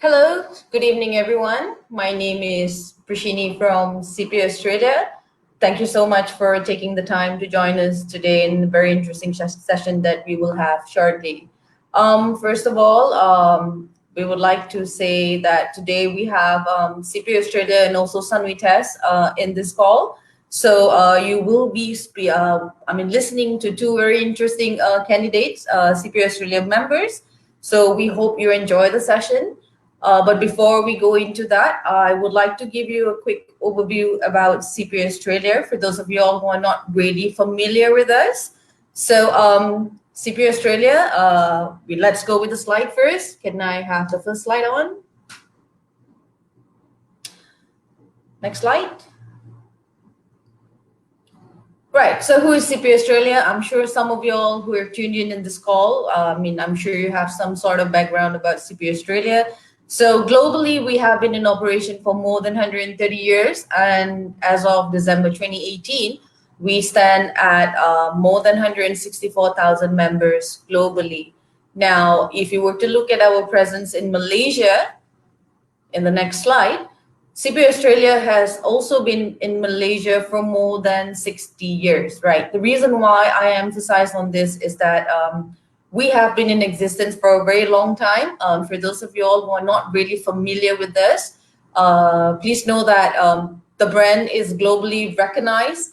Hello, good evening, everyone. My name is Prashini from CPA Australia. Thank you so much for taking the time to join us today in a very interesting session that we will have shortly. First of all, we would like to say that today we have CPA Australia and also Sunway Test in this call. So you will be, listening to two very interesting candidates, CPA Australia members. So we hope you enjoy the session. But before we go into that, I would like to give you a quick overview about CPA Australia for those of you all who are not really familiar with us. So CPA Australia, let's go with the slide first. Can I have the first slide on? Next slide. Right, so who is CPA Australia? I'm sure some of you all who are tuned in this call, I'm sure you have some sort of background about CPA Australia. So globally, we have been in operation for more than 130 years. And as of December 2018, we stand at more than 164,000 members globally. Now, if you were to look at our presence in Malaysia, in the next slide, CPA Australia has also been in Malaysia for more than 60 years, right? The reason why I emphasize on this is that we have been in existence for a very long time. For those of you all who are not really familiar with this, please know that the brand is globally recognized.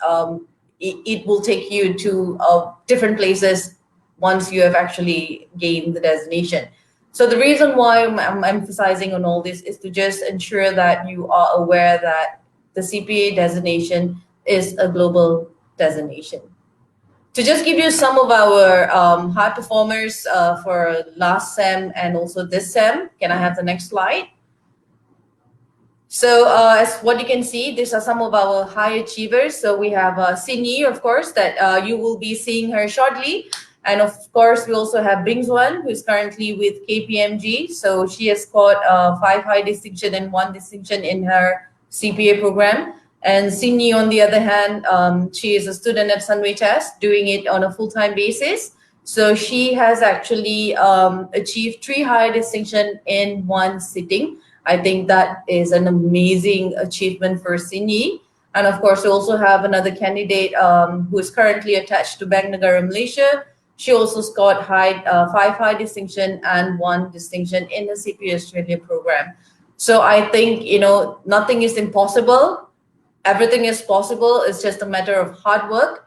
It will take you to different places once you have actually gained the designation. So the reason why I'm emphasizing on all this is to just ensure that you are aware that the CPA designation is a global designation. To just give you some of our high performers for last SEM and also this SEM, can I have the next slide? So as what you can see, these are some of our high achievers. So we have Sydney, of course, that you will be seeing her shortly. And of course, we also have Bingswan, who is currently with KPMG. So she has scored 5 high distinction and 1 distinction in her CPA program. And Sydney, on the other hand, she is a student at Sunway Test, doing it on a full-time basis. So she has actually achieved 3 high distinction in 1 sitting. I think that is an amazing achievement for Sydney. And of course, we also have another candidate who is currently attached to Bank Negara Malaysia. She also scored 5 high distinction and 1 distinction in the CPA Australia program. So I think, nothing is impossible. Everything is possible. It's just a matter of hard work.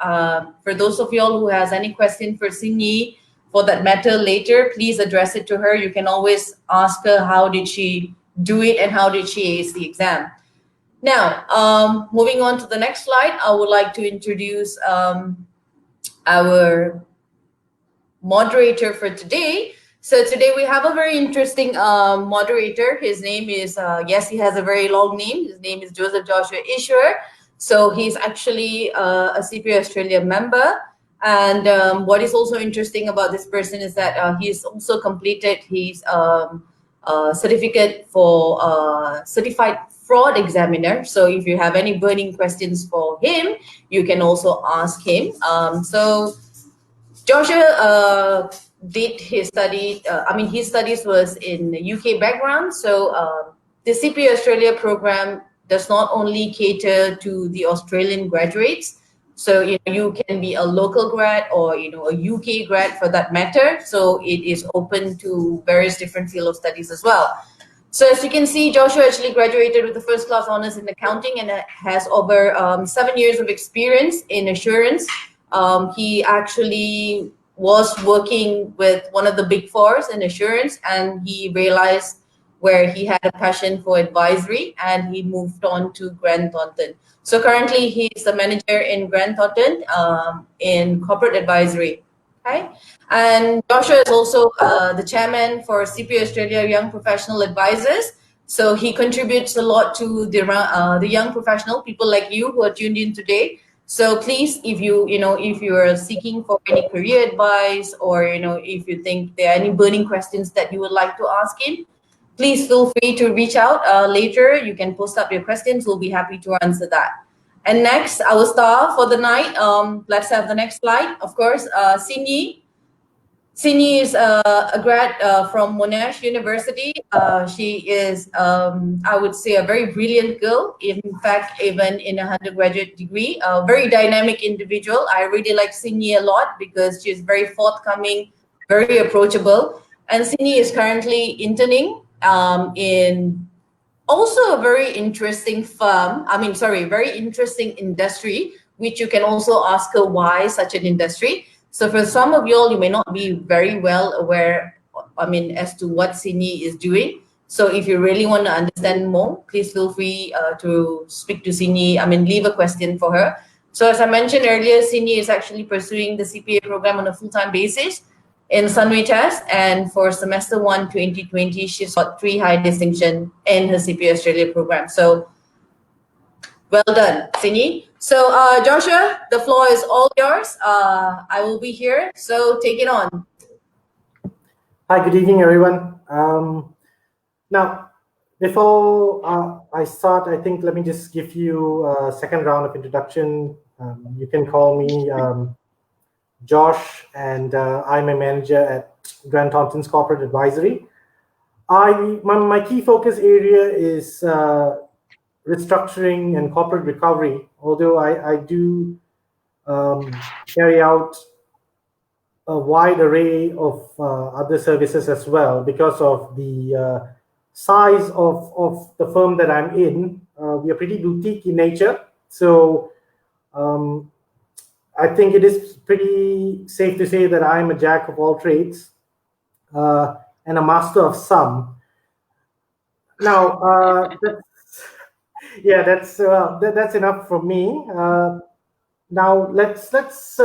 For those of y'all who has any question for Sydney, for that matter later, please address it to her. You can always ask her how did she do it and how did she ace the exam. Now, moving on to the next slide, I would like to introduce our moderator for today. So today we have a very interesting moderator. His name is, yes, he has a very long name. His name is Joseph Joshua Ishwar. So he's actually a CPA Australia member. And what is also interesting about this person is that he's also completed his certificate for certified fraud examiner. So if you have any burning questions for him, you can also ask him. So Joshua did his study, his studies was in the UK background. So the CPA Australia program does not only cater to the Australian graduates. So, you can be a local grad or, a UK grad for that matter. So it is open to various different field of studies as well. So as you can see, Joshua actually graduated with the first class honors in accounting and has over 7 years of experience in assurance. He actually was working with one of the big fours in assurance, and he realized where he had a passion for advisory, and he moved on to Grant Thornton. So currently he's a manager in Grant Thornton in corporate advisory. Okay, and Joshua is also the chairman for CPA Australia Young Professional Advisors. So he contributes a lot to the young professional, people like you who are tuned in today. So please, if you are seeking for any career advice, or if you think there are any burning questions that you would like to ask him, please feel free to reach out later. You can post up your questions. We'll be happy to answer that. And next, our star for the night. Let's have the next slide. Of course, Sydney. Sini is a grad from Monash University. She is, I would say, a very brilliant girl. In fact, even in a undergraduate degree, a very dynamic individual. I really like Sini a lot because she's very forthcoming, very approachable. And Sini is currently interning in also a very interesting firm. I mean, sorry, very interesting industry, which you can also ask her why such an industry. So for some of y'all, you may not be very well aware, I mean, as to what Sydney is doing. So if you really want to understand more, please feel free to speak to Sydney. I mean, leave a question for her. So as I mentioned earlier, Sydney is actually pursuing the CPA program on a full-time basis in Sunway Test, and for semester 1 2020 she's got 3 high distinction in her CPA Australia program. So well done, Sini. So Joshua, the floor is all yours. I will be here, so take it on. Hi, good evening, everyone. Now, before I start, I think let me just give you a second round of introduction. You can call me Josh, and I'm a manager at Grant Thornton's Corporate Advisory. My key focus area is restructuring and corporate recovery, although I do carry out a wide array of other services as well because of the size of the firm that I'm in. We are pretty boutique in nature, so I think it is pretty safe to say that I'm a jack of all trades and a master of some. Now, that's enough from me. Now let's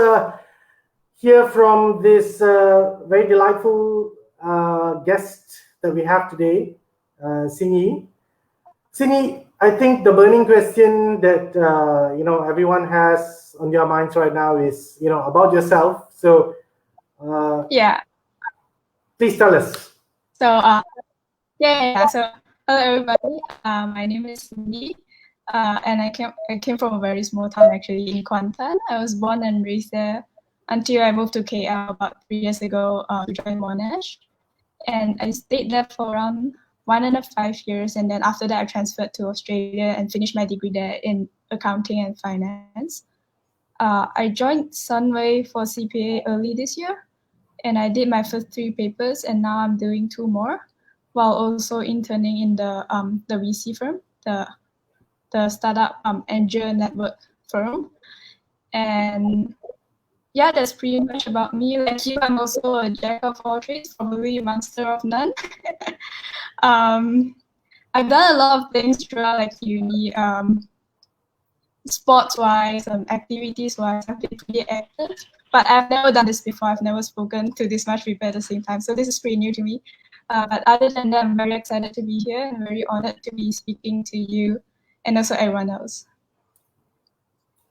hear from this very delightful guest that we have today, Sini. Sini, I think the burning question that everyone has on their minds right now is about yourself. So yeah, please tell us. So so hello everybody. My name is Cindy, and I came from a very small town actually in Kuantan. I was born and raised there until I moved to KL about 3 years ago to join Monash, and I stayed there for around 1.5 years, and then after that I transferred to Australia and finished my degree there in accounting and finance. I joined Sunway for CPA early this year, and I did my first 3 papers, and now I'm doing 2 more, while also interning in the VC firm, the startup angel network firm. And yeah, that's pretty much about me. Like you, I'm also a jack of all trades, probably a master of none. I've done a lot of things throughout like uni, sports-wise, activities-wise. I've been pretty active, but I've never done this before. I've never spoken to this much people at the same time, so this is pretty new to me. But other than that, I'm very excited to be here and very honored to be speaking to you and also everyone else.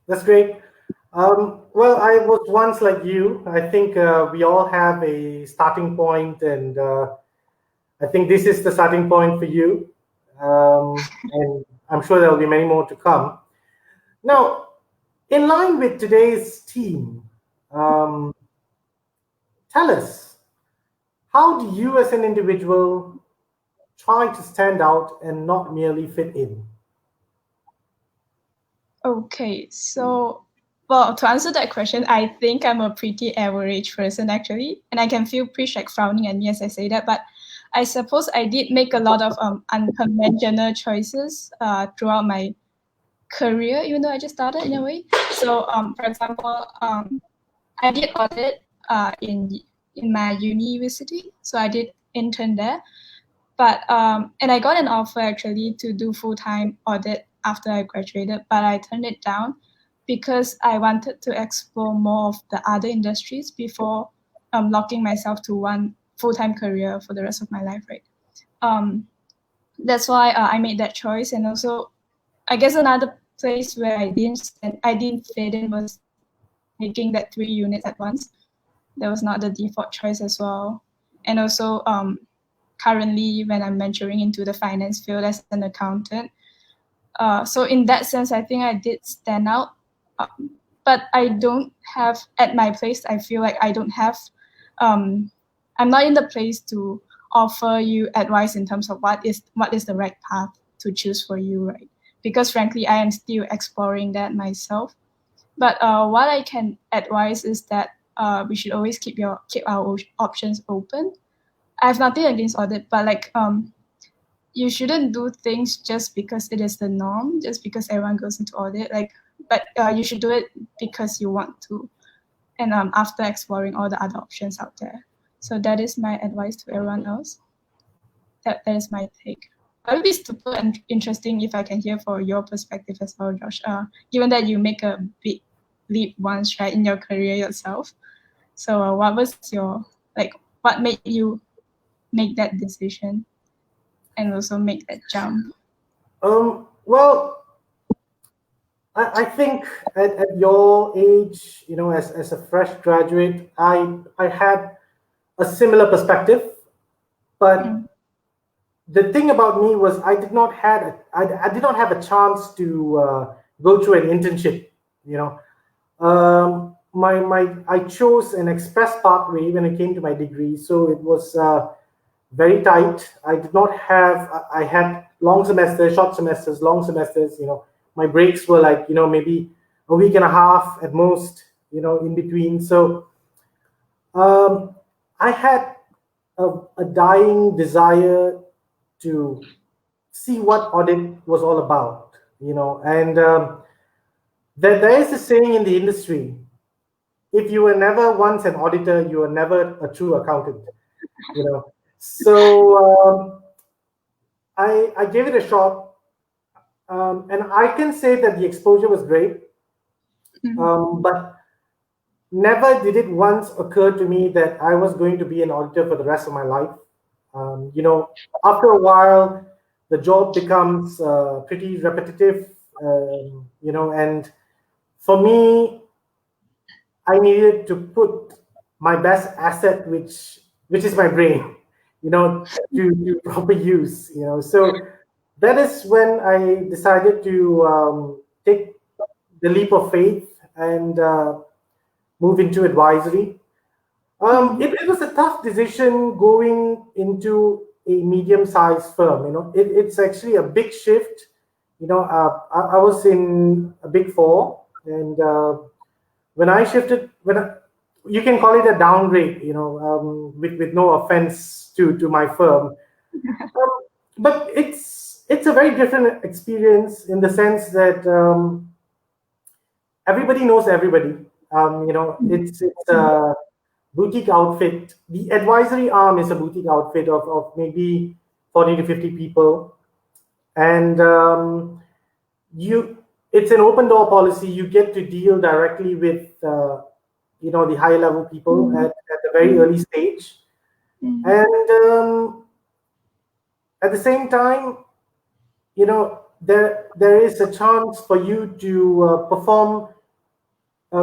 That's great. Well, I was once like you. I think we all have a starting point, and I think this is the starting point for you. And I'm sure there will be many more to come. Now, in line with today's theme, tell us, how do you as an individual try to stand out and not merely fit in? Okay, so, well, to answer that question, I think I'm a pretty average person actually, and I can feel Prishak frowning at me as I say that, but I suppose I did make a lot of unconventional choices throughout my career, even though I just started in a way. So, for example, I did audit in my university, so I did intern there. But and I got an offer actually to do full-time audit after I graduated, but I turned it down because I wanted to explore more of the other industries before locking myself to one full-time career for the rest of my life, right? That's why I made that choice. And also, I guess another place where I didn't fit in was taking that 3 units at once. That was not the default choice as well. And also, currently when I'm venturing into the finance field as an accountant. So in that sense, I think I did stand out. But I don't have, at my place, I feel like I don't have I'm not in the place to offer you advice in terms of what is the right path to choose for you, right? Because frankly, I am still exploring that myself. But what I can advise is that we should always keep our options open. I have nothing against audit, but like you shouldn't do things just because it is the norm, just because everyone goes into audit. But you should do it because you want to, and after exploring all the other options out there. So that is my advice to everyone else. That is my take. But it would be super interesting if I can hear for your perspective as well, Josh. Given that you make a big leap once, right, in your career yourself. So what was what made you make that decision and also make that jump? Well, I think at your age, as a fresh graduate, I had a similar perspective, but the thing about me was I did not have a chance to go through an internship. You know, my I chose an express pathway when it came to my degree, so it was very tight. I did not have. I had long semesters, short semesters, long semesters. My breaks were like maybe a week and a half at most. In between. So I had a dying desire to see what audit was all about. And there is a saying in the industry: if you were never once an auditor, you were never a true accountant. So I gave it a shot, and I can say that the exposure was great, but never did it once occur to me that I was going to be an auditor for the rest of my life. After a while, the job becomes pretty repetitive, and for me, I needed to put my best asset, which is my brain, to proper use. So that is when I decided to take the leap of faith and move into advisory. It was a tough decision going into a medium-sized firm. It's actually a big shift. I was in a big four, and when I shifted, you can call it a downgrade, with no offense to my firm, but it's a very different experience in the sense that everybody knows everybody. It's a boutique outfit. The advisory arm is a boutique outfit of maybe 40 to 50 people, and it's an open door policy. You get to deal directly with the high level people at the very early stage, and at the same time, there is a chance for you to perform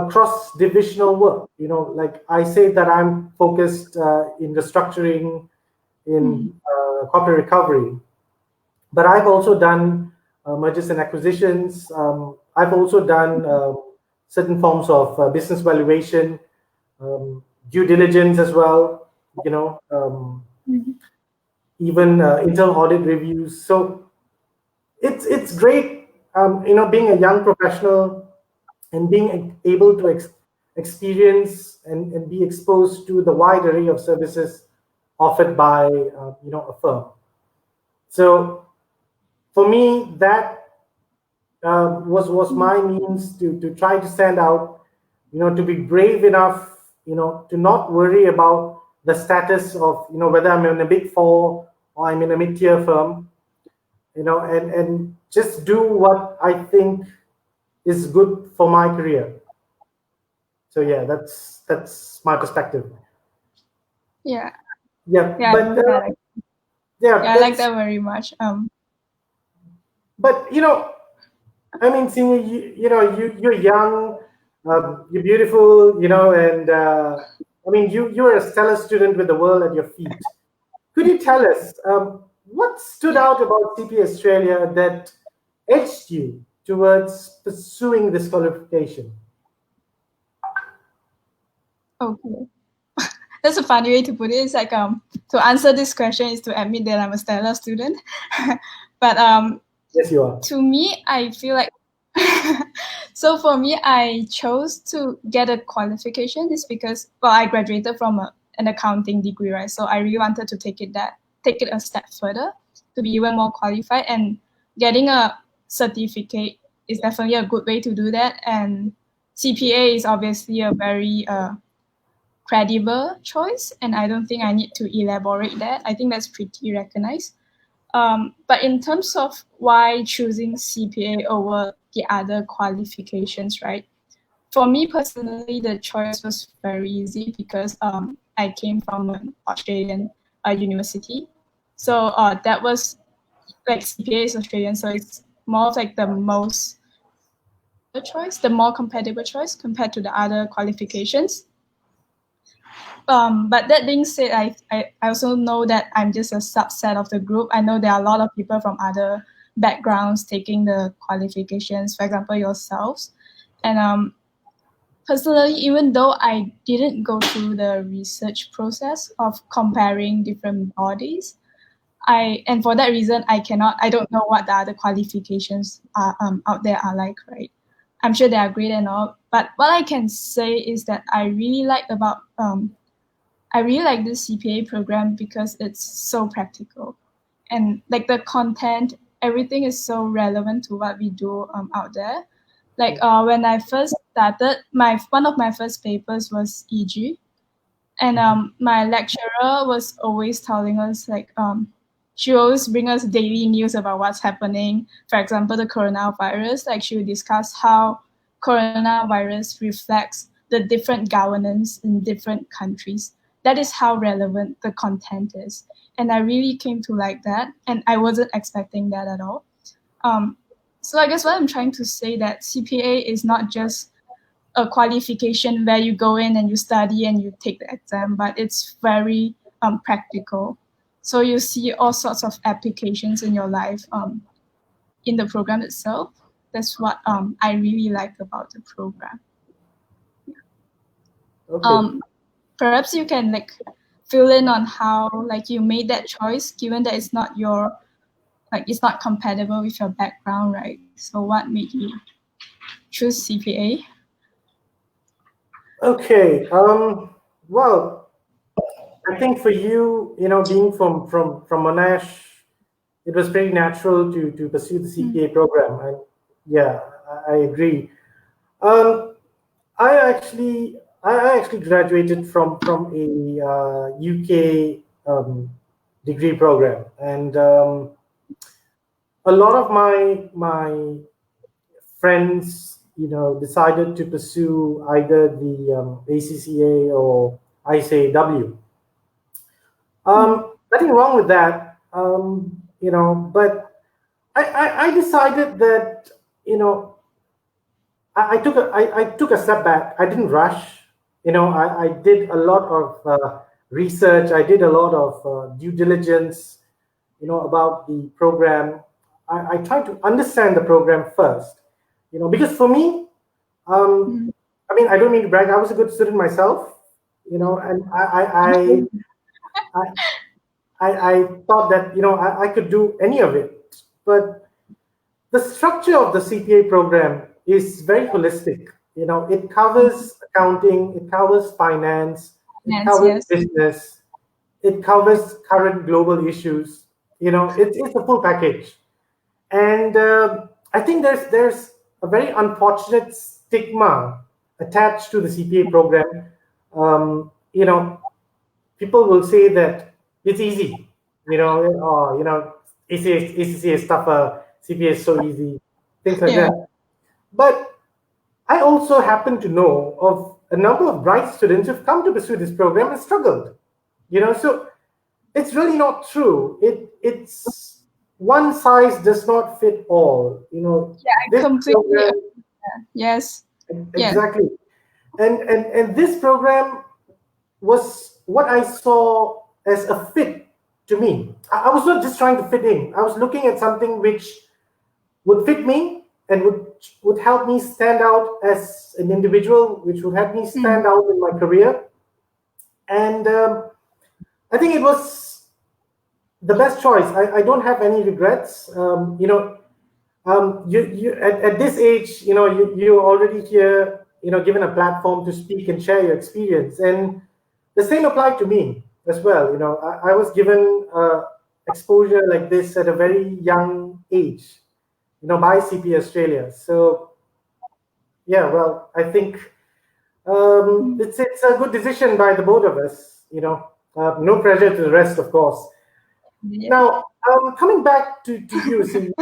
cross divisional work. Like I say that I'm focused in restructuring, in corporate recovery, but I've also done mergers and acquisitions. I've also done certain forms of business valuation, due diligence as well. Even internal audit reviews. So it's great, being a young professional and being able to experience and be exposed to the wide array of services offered by a firm. So for me, that was my means to try to stand out, to be brave enough, to not worry about the status of whether I'm in a big four or I'm in a mid-tier firm, and just do what I think is good for my career. So yeah, that's my perspective. Yeah. Yeah, Yeah, but I like that very much. But I mean, Senior, you're young, you're beautiful, and I mean, you're a stellar student with the world at your feet. Could you tell us what stood out about CPA Australia that edged you towards pursuing this qualification? Okay. that's a funny way to put it. It's like to answer this question is to admit that I'm a stellar student. But Yes, you are. to me, I feel like so for me, I chose to get a qualification is because I graduated from an accounting degree, right? So I really wanted to take it a step further to be even more qualified, and getting a certificate is definitely a good way to do that. And CPA is obviously a very credible choice, and I don't think I need to elaborate that. I think that's pretty recognized. But in terms of why choosing CPA over the other qualifications, right? For me personally, the choice was very easy because I came from an Australian university. So that was like CPA is Australian, so it's more of like the most choice, the more compatible choice compared to the other qualifications. But that being said, I also know that I'm just a subset of the group. I know there are a lot of people from other backgrounds taking the qualifications, for example, yourselves. And personally, even though I didn't go through the research process of comparing different bodies, and for that reason, I don't know what the other qualifications are out there are like, right? I'm sure they are great and all, but what I can say is that I really like this CPA program because it's so practical, and like the content, everything is so relevant to what we do out there. Like when I first started, one of my first papers was EG, and my lecturer was always telling us like she always bring us daily news about what's happening. For example, the coronavirus, like she would discuss how coronavirus reflects the different governance in different countries. That is how relevant the content is, and I really came to like that, and I wasn't expecting that at all. So I guess what I'm trying to say that CPA is not just a qualification where you go in and you study and you take the exam, but it's very practical. So you see all sorts of applications in your life in the program itself. That's what I really like about the program. Okay. Perhaps you can like fill in on how like you made that choice, given that it's not compatible with your background, right? So what made you choose CPA? Okay. Well, I think for you, being from Monash, it was very natural to pursue the CPA program. And yeah, I agree. Um, I actually graduated from a UK degree program, and a lot of my friends, decided to pursue either the ACCA or ICAW. Nothing wrong with that, but I decided that I took a step back. I didn't rush. I did a lot of research. I did a lot of due diligence, about the program. I tried to understand the program first, because for me, I mean, I don't mean to brag. I was a good student myself, and I, I thought that I could do any of it. But the structure of the CPA program is very holistic. It covers accounting, it covers finance, it Yes, covers yes. business, it covers current global issues. It's a full package. And I think there's a very unfortunate stigma attached to the CPA program. People will say that it's easy. ACCA is tougher, CPA is so easy, things like Yeah. that. But I also happen to know of a number of bright students who've come to pursue this program and struggled. So it's really not true. It's one size does not fit all. Yeah, I This completely program, agree with that. Yes. Yeah. exactly, and this program was what I saw as a fit to me. I was not just trying to fit in. I was looking at something which would fit me and would help me stand out as an individual, which would help me stand out in my career. and I think it was the best choice. I don't have any regrets. You at this age, you're already here, given a platform to speak and share your experience, and the same applied to me as well. I was given exposure like this at a very young age, by CPA Australia. So yeah, well, I think it's a good decision by the both of us. No pressure to the rest, of course. Yeah. Now, coming back to you, so you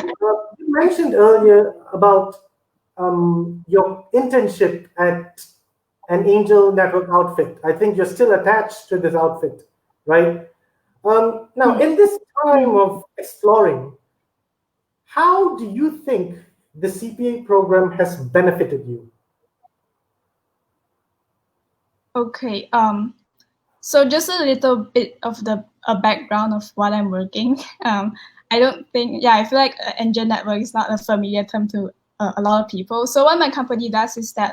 mentioned earlier about your internship at an angel network outfit. I think you're still attached to this outfit, right? Now, in this time of exploring, how do you think the CPA program has benefited you? Okay. So just a little bit of the background of what I'm working. I don't think, I feel like angel network is not a familiar term to a lot of people. So what my company does is that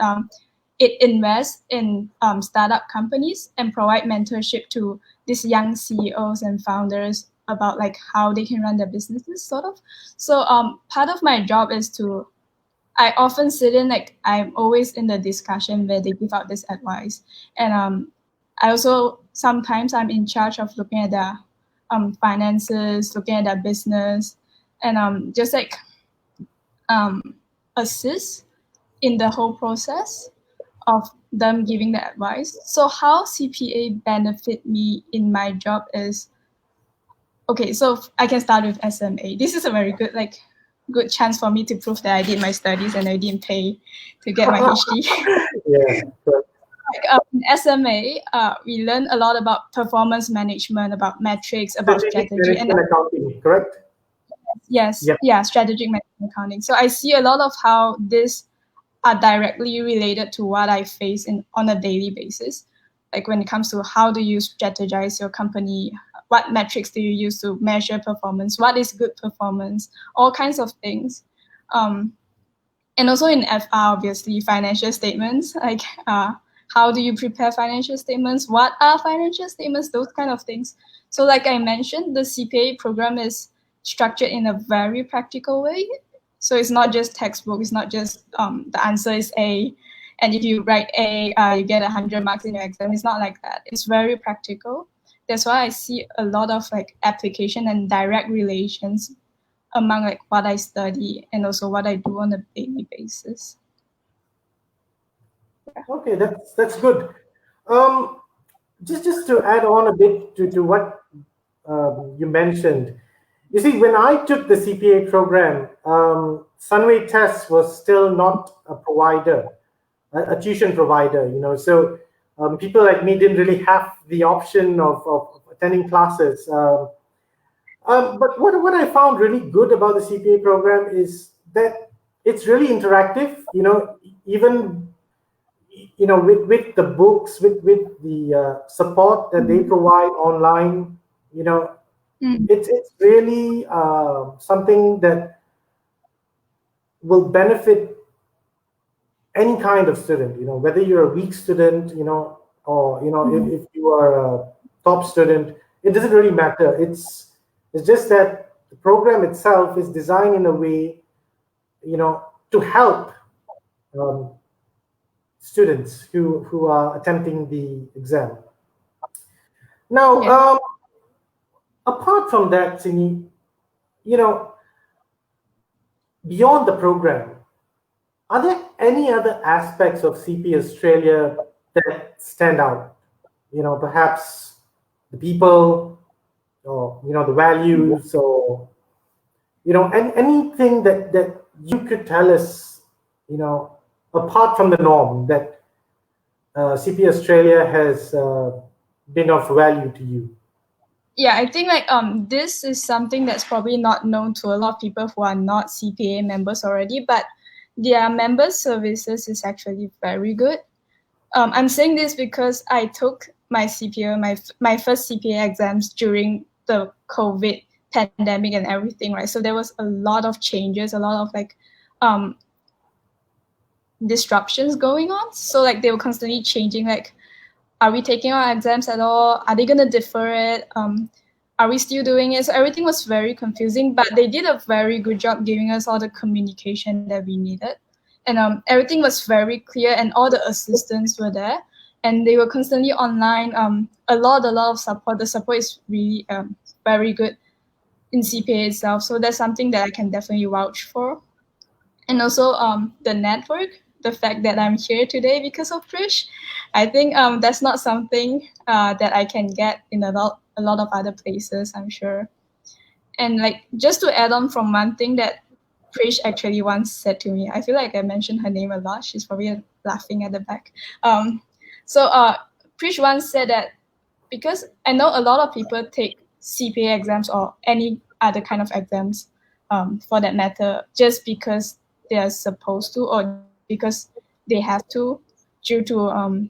it invests in startup companies and provide mentorship to these young CEOs and founders about like how they can run their businesses, sort of. So part of my job is to I often sit in like I'm always in the discussion where they give out this advice, and I also sometimes I'm in charge of looking at their finances, looking at their business, and just like um, assist in the whole process of them giving the advice. So how CPA benefit me in my job is okay. So I can start with SMA. This is a very good chance for me to prove that I did my studies and I didn't pay to get my HD. Yeah. In SMA, we learn a lot about performance management, about metrics, about Strategic strategy, and management accounting, correct? yes, Yeah. yeah, strategic management accounting. So I see a lot of how this are directly related to what I face on a daily basis. Like when it comes to how do you strategize your company, what metrics do you use to measure performance, what is good performance, all kinds of things. And also in FR, obviously, financial statements, like how do you prepare financial statements, what are financial statements, those kind of things. So like I mentioned, the CPA program is structured in a very practical way. So it's not just textbook, it's not just the answer is A, and if you write A, you get 100 marks in your exam. It's not like that. It's very practical. That's why I see a lot of like application and direct relations among like what I study and also what I do on a daily basis. Okay, that's good. Just to add on a bit to what you mentioned, you see, when I took the CPA program, Sunway Test was still not a provider, a tuition provider. So people like me didn't really have the option of attending classes. But what I found really good about the CPA program is that it's really interactive. Even with the books, with the support that they provide online, it's really something that will benefit any kind of student. Whether you're a weak student, or if you are a top student, it doesn't really matter. It's just that the program itself is designed in a way, to help students who are attempting the exam. Now, Yeah. Apart from that, Sini, beyond the program, are there any other aspects of CP Australia that stand out? Perhaps the people, or the values, or anything that you could tell us, apart from the norm that CP Australia has been of value to you. Yeah, I think like this is something that's probably not known to a lot of people who are not CPA members already, but their member services is actually very good. I'm saying this because I took my CPA, my first CPA exams during the COVID pandemic and everything, right? So there was a lot of changes, a lot of like disruptions going on. So like they were constantly changing like are we taking our exams at all? Are they gonna defer it? Are we still doing it? So everything was very confusing, but they did a very good job giving us all the communication that we needed. And everything was very clear, and all the assistants were there, and they were constantly online. A lot of support. The support is really very good in CPA itself. So that's something that I can definitely vouch for. And also the network, the fact that I'm here today because of Prish, I think that's not something that I can get in a lot of other places, I'm sure. And like just to add on from one thing that Prish actually once said to me, I feel like I mentioned her name a lot. She's probably laughing at the back. So Prish once said that because I know a lot of people take CPA exams or any other kind of exams for that matter just because they are supposed to or just because they have to due to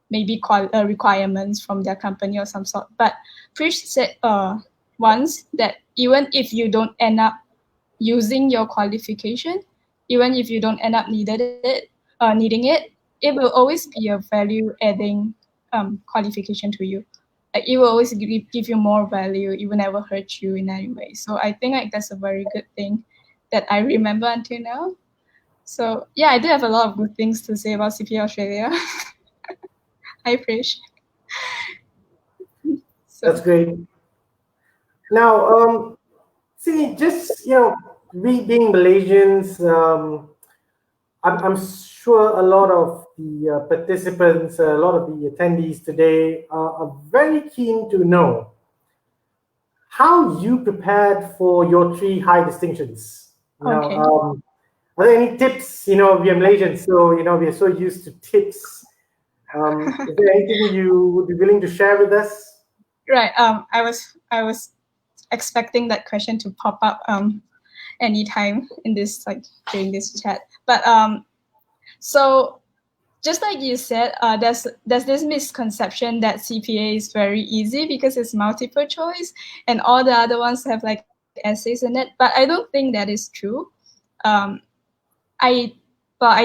maybe requirements from their company or some sort. But Prish said once that even if you don't end up using your qualification, even if you don't end up needing it, it will always be a value adding qualification to you. Like it will always give you more value. It will never hurt you in any way. So I think like that's a very good thing that I remember until now. So yeah, I do have a lot of good things to say about CPA Australia. I Prish. That's great. Now, see, just we being Malaysians, I'm sure a lot of the participants, a lot of the attendees today are very keen to know how you prepared for your three high distinctions. Okay. Are there any tips? We are Malaysians, so we are so used to tips. Is there anything you would be willing to share with us? Right. I was expecting that question to pop up anytime in this during this chat. But so just like you said, there's this misconception that CPA is very easy because it's multiple choice and all the other ones have like essays in it. But I don't think that is true. I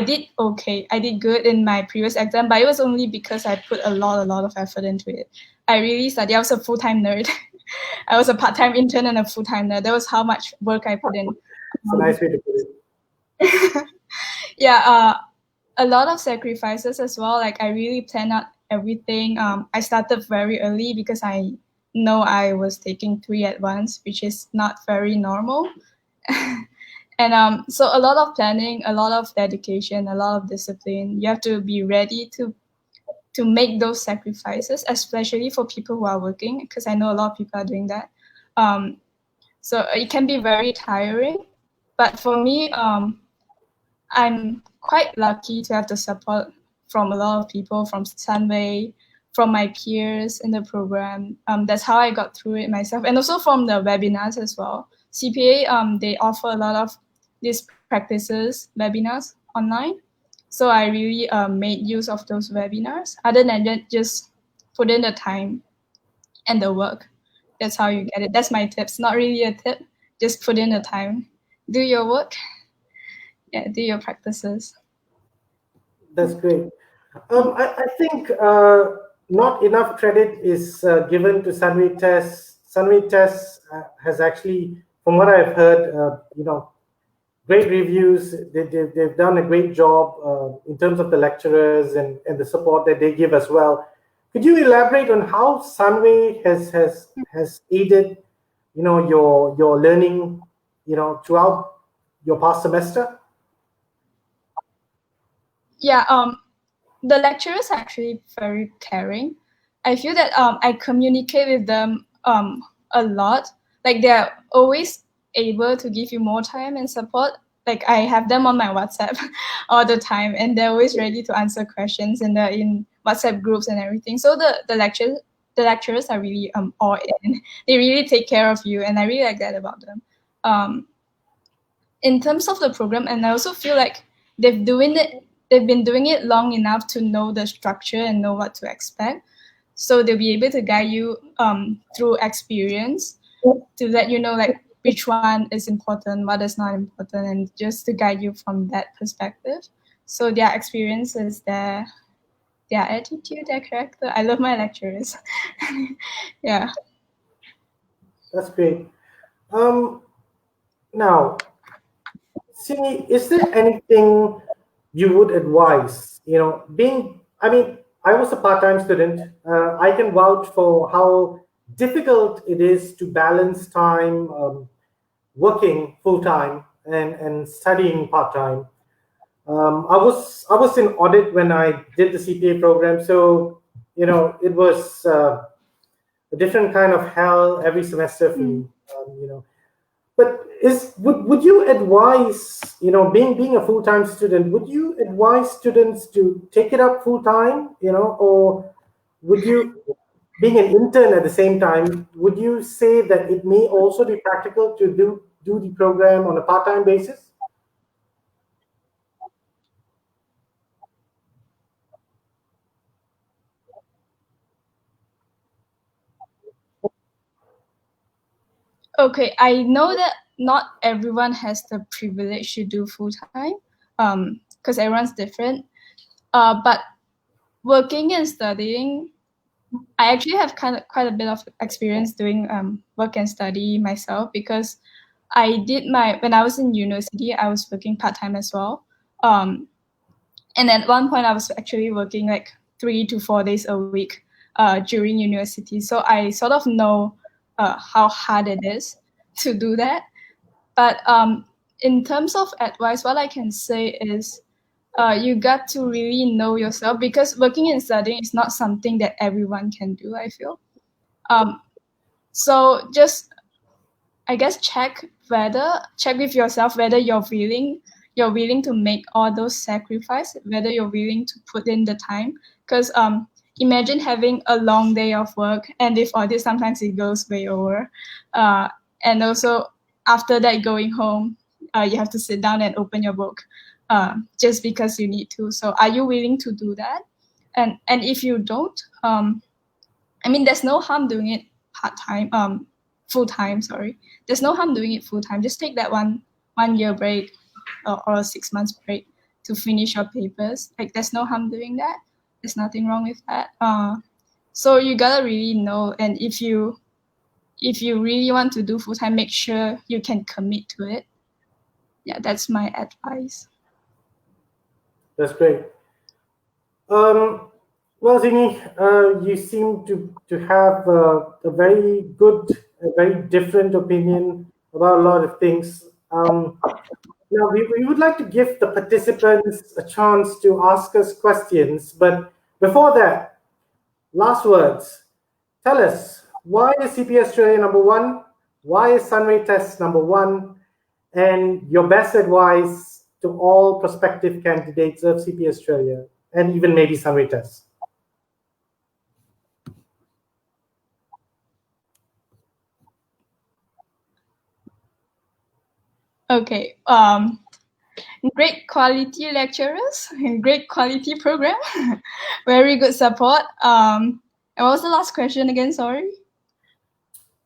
did okay. I did good in my previous exam, but it was only because I put a lot of effort into it. I really studied. I was a full-time nerd. I was a part-time intern and a full-time nerd. That was how much work I put in. It's a nice way to put it. Yeah, a lot of sacrifices as well. Like I really planned out everything. I started very early because I know I was taking 3 at once, which is not very normal. And so a lot of planning, a lot of dedication, a lot of discipline. You have to be ready to make those sacrifices, especially for people who are working, because I know a lot of people are doing that. So it can be very tiring. But for me, I'm quite lucky to have the support from a lot of people, from Sunway, from my peers in the program. That's how I got through it myself, and also from the webinars as well. CPA, they offer a lot of these practices webinars online. So I really made use of those webinars. Other than that, just put in the time and the work. That's how you get it. That's my tips. Not really a tip. Just put in the time. Do your work. Yeah, do your practices. That's great. I think not enough credit is given to Sunway Tests. Sunway Tests has actually, from what I've heard, great reviews. They've done a great job in terms of the lecturers and the support that they give as well. Could you elaborate on how Sunway has aided, your learning, throughout your past semester? Yeah, the lecturers are actually very caring. I feel that I communicate with them a lot. Like they're always able to give you more time and support. Like I have them on my WhatsApp all the time, and they're always ready to answer questions, and they're in WhatsApp groups and everything. So the lecturers are really all in. They really take care of you, and I really like that about them. In terms of the program, and I also feel like they've been doing it long enough to know the structure and know what to expect. So they'll be able to guide you through experience to let you know like which one is important, what is not important, and just to guide you from that perspective. So their experience is there. their attitude, their character. I love my lecturers. Yeah. That's great. Now, see, is there anything you would advise? I was a part-time student. I can vouch for how difficult it is to balance time working full-time and studying part-time. I was in audit when I did the CPA program, so it was a different kind of hell every semester for me. But would you advise, being a full time student, would you advise students to take it up full time, or would you, being an intern at the same time, would you say that it may also be practical to do the program on a part time basis? Okay, I know that not everyone has the privilege to do full time, because everyone's different. But working and studying, I actually have quite a bit of experience doing work and study myself, because when I was in university, I was working part time as well. And at one point, I was actually working like 3 to 4 days a week during university. So I sort of know how hard it is to do that. But in terms of advice, what I can say is you got to really know yourself, because working and studying is not something that everyone can do, I feel. So just, I guess, check with yourself whether you're willing to make all those sacrifices, whether you're willing to put in the time. Because imagine having a long day of work, and with audit, sometimes it goes way over. And also after that, going home, you have to sit down and open your book just because you need to. So are you willing to do that? And if you don't, there's no harm doing it part-time, full-time, sorry. There's no harm doing it full-time. Just take that one year break or a 6 months break to finish your papers. Like, there's no harm doing that. There's nothing wrong with that. So you gotta really know, and if you really want to do full-time, make sure you can commit to it. Yeah, that's my advice. That's great. Well, Zini, you seem to have a very good, a very different opinion about a lot of things. Now, we would like to give the participants a chance to ask us questions, but before that, last words. Tell us, why is CPA Australia number one? Why is Sunway Test number one? And your best advice to all prospective candidates of CPA Australia, and even maybe Sunway Test. Okay. Great quality lecturers, great quality program, very good support. And what was the last question again? Sorry.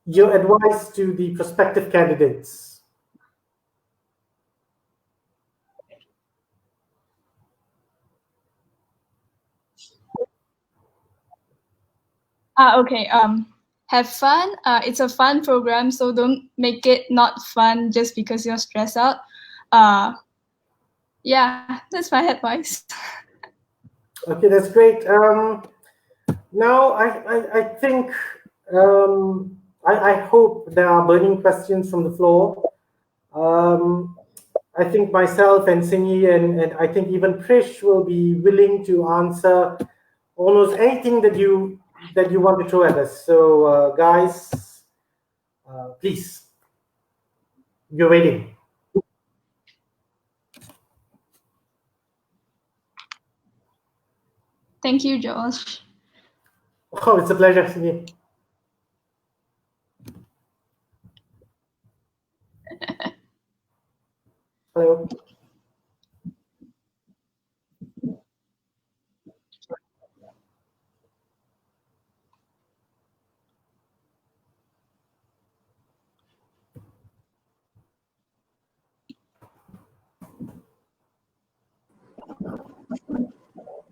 Your advice to the prospective candidates. Okay. Have fun. It's a fun program, so don't make it not fun just because you're stressed out. Yeah, that's my advice. Okay, that's great. Now, I think, I hope there are burning questions from the floor. I think myself and Singi and I think even Krish will be willing to answer almost anything that you want to throw at us. So, guys, please, you're waiting. Thank you, Josh. Oh, it's a pleasure, Singi. Hello.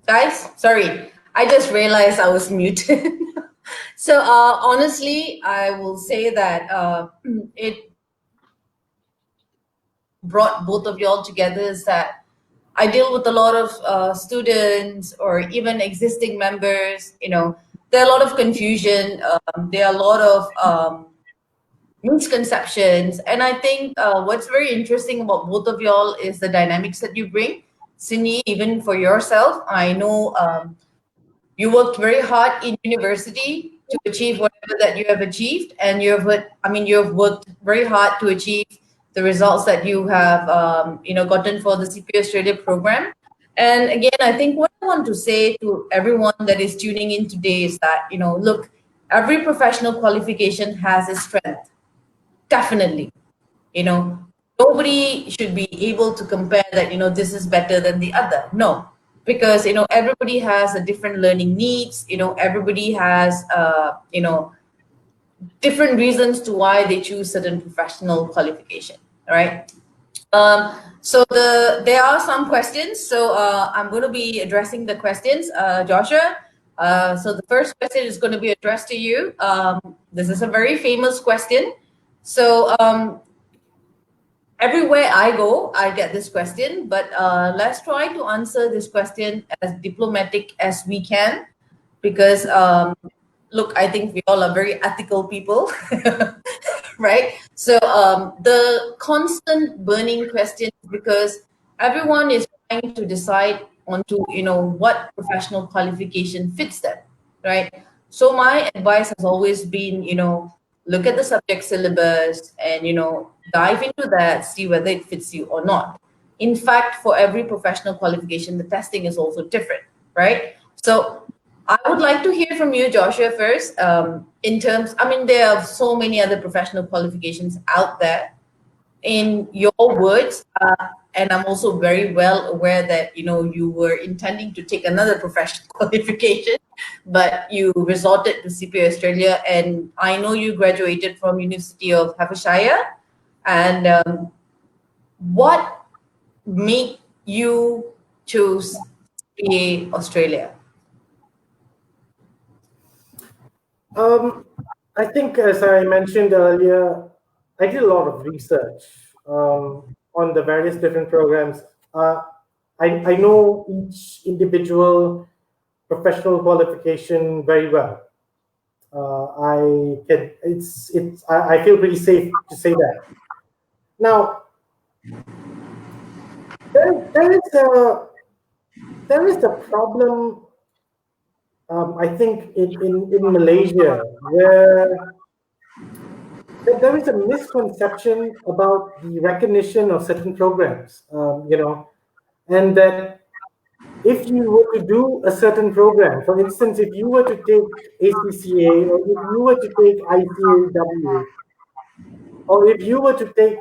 Guys, sorry. I just realized I was muted. So honestly, I will say that it brought both of y'all together is that I deal with a lot of students or even existing members. There are a lot of confusion. There are a lot of misconceptions, and I think what's very interesting about both of y'all is the dynamics that you bring. Cindy, even for yourself, I know you worked very hard in university to achieve whatever that you have achieved, and you have worked very hard to achieve the results that you have, gotten for the CPA Australia program. And again, I think what I want to say to everyone that is tuning in today is that, look, every professional qualification has its strength, definitely. you know Nobody should be able to compare that, this is better than the other. No, because everybody has a different learning needs. Everybody has different reasons to why they choose certain professional qualification. All right. So there are some questions, so I'm going to be addressing the questions, Joshua. So the first question is going to be addressed to you. This is a very famous question. So everywhere I go, I get this question, but let's try to answer this question as diplomatic as we can, because look, I think we all are very ethical people, right? So the constant burning question is because everyone is trying to decide onto what professional qualification fits them, right? So my advice has always been, look at the subject syllabus and dive into that, see whether it fits you or not. In fact, for every professional qualification, the testing is also different, right? So I would like to hear from you, Joshua, first. There are so many other professional qualifications out there. In your words, and I'm also very well aware that you were intending to take another professional qualification, but you resorted to CPA Australia, and I know you graduated from University of Hertfordshire. And what made you choose CPA Australia? I think, as I mentioned earlier, I did a lot of research on the various different programs. I know each individual professional qualification very well. I feel pretty safe to say that. Now, there is a problem, I think, in Malaysia, where there is a misconception about the recognition of certain programs, and that if you were to do a certain program, for instance, if you were to take ACCA, or if you were to take ICAW, or if you were to take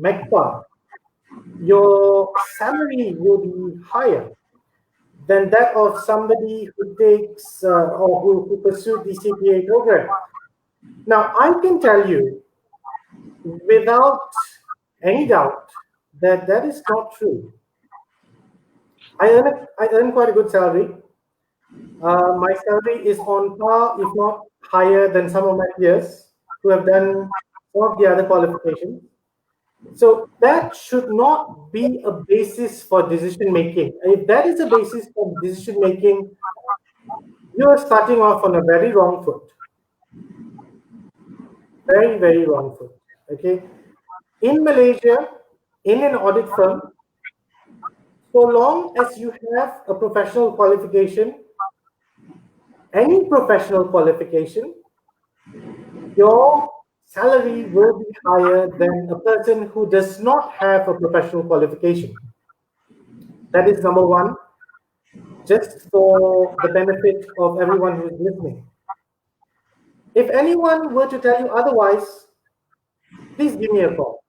MECPA, your salary will be higher than that of somebody who takes or who pursued the CPA program. Now, I can tell you without any doubt that that is not true. I earn quite a good salary. My salary is on par, if not higher, than some of my peers who have done some of the other qualifications. So that should not be a basis for decision making. If that is a basis for decision making, you are starting off on a very wrong foot. Very, very wrong foot. Okay. In Malaysia, in an audit firm, so long as you have a professional qualification, any professional qualification, your salary will be higher than a person who does not have a professional qualification. That is number one, just for the benefit of everyone who is listening. If anyone were to tell you otherwise, please give me a call.